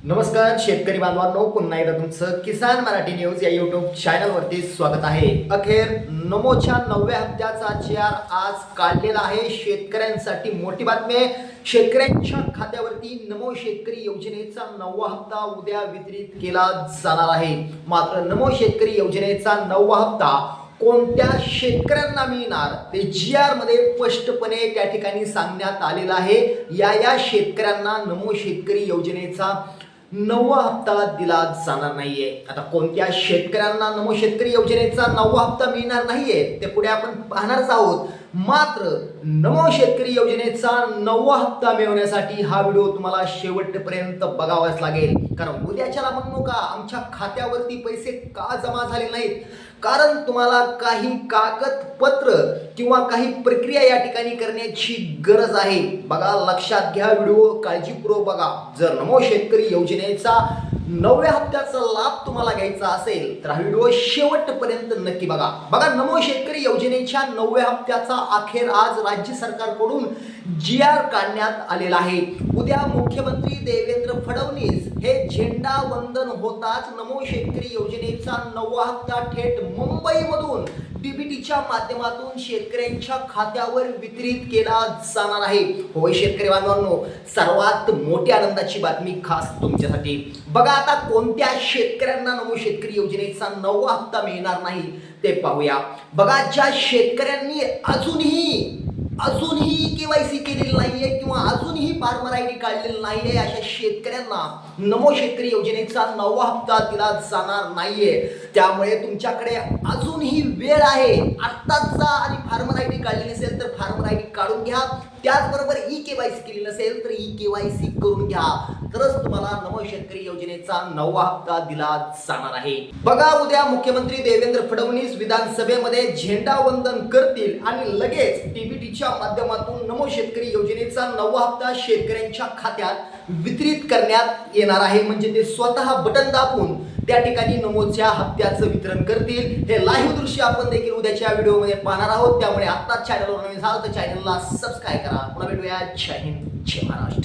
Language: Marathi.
नमस्कार शेतकरी बांधवांनो, पुन्हा एकदा तुमचं किसान मराठी न्यूज या यूट्यूब चॅनलवरती स्वागत आहे। अखेर नमोच्या 9व्या हप्त्याचा GR आज काढलेला आहे। शेतकऱ्यांसाठी मोठी बातमी आहे। शेतकऱ्यांच्या खात्यावरती नमो शेतकरी योजनेचा 9वा हप्ता उद्या वितरित केला जाणार आहे। मात्र नमो शेतकरी योजनेचा 9वा हप्ता कोणत्या शेतकऱ्यांना मिळणार ते GR मध्ये स्पष्टपणे त्या ठिकाणी सांगण्यात आलेलं आहे। या शेतकऱ्यांना नमो शेतकरी योजनेचा 9वा हप्ता दिला जाणार नाहीये। आता कोणत्या शेतकऱ्यांना नमो शेतकरी योजनेचा 9वा हप्ता मिळणार नाहीये ते पुढे आपण पाहणारच आहोत। मात्र नमो शेतकरी योजनेचा 9वा हप्ता मिळवण्यासाठी हा व्हिडिओ तुम्हाला शेवटपर्यंत बघावाच लागेल। कारण उद्याच्याला म्हणू नका आमच्या खात्यावरती पैसे का जमा झाले नाहीत, कारण तुम्हाला काही कागदपत्र किंवा काही प्रक्रिया या ठिकाणी करण्याची गरज आहे। बघा, लक्षात घ्या, व्हिडिओ काळजीपूर्वक बघा। जर नमो शेतकरी योजनेचा 9व्या हप्त्याचा लाभ तुम्हाला घ्यायचा असेल तर हा व्हिडिओ शेवटपर्यंत नक्की बघा। बघा, नमो शेतकरी योजनेच्या 9व्या हप्त्याचा अखेर आज राज्य सरकारकडून GR काढण्यात आलेला आहे। उद्या मुख्यमंत्री देवेंद्र फडणवीस हे झेंडा वंदन होताच नमो शेतकरी योजनेचा 9वा हप्ता थेट मुंबईमधून DBTच्या माध्यमातून शेतकऱ्यांच्या खात्यावर वितरित केला जाणार आहे। होय शेतकरी बांधवांनो, सर्वात मोठी आनंदाची बातमी खास तुमच्यासाठी। बघा, आता कोणत्या शेतकऱ्यांना नमो शेतकरी योजनेचा 9वा हप्ता मिळणार नाही ते पाहूया। बघा, ज्या शेतकऱ्यांनी अजूनही KYC केलेली नाहीये किंवा अजूनही फार्मर ID काढलेला नाहीये अशा शेतकऱ्यांना नमो शेतकरी योजनेचा 9वा हप्ता दिला जाणार नाहीये। त्यामुळे तुमच्याकडे अजूनही वेळ आहे। आत्ताच जा आणि फार्मर ID काढली नसेल तर फार्मर ID काढून घ्या। त्याचबरोबर KYC केली नसेल तर KYC करून घ्या, तरच तुम्हाला नमो शेतकरी योजनेचा 9वा हप्ता दिला जाणार आहे। बघा, उद्या मुख्यमंत्री देवेंद्र फडणवीस विधानसभेमध्ये झेंडा वंदन करतील आणि लगेच DBTच्या माध्यमातून नमो शेतकरी योजनेचा 9वा हप्ता शेतकऱ्यांच्या खात्यात वितरित करण्यात येणार आहे। म्हणजे ते स्वतः बटन दाबून त्या ठिकाणी नमोच्या हप्त्याचं वितरण करतील। हे लाईव्ह दृश्य आपण देखील उद्याच्या व्हिडिओमध्ये पाहणार आहोत। त्यामुळे आत्ताच चॅनलवर नवीन असाल तर चॅनलला सबस्क्राईब करा। पुन्हा भेटूया। जय हिंद, जय महाराष्ट्र।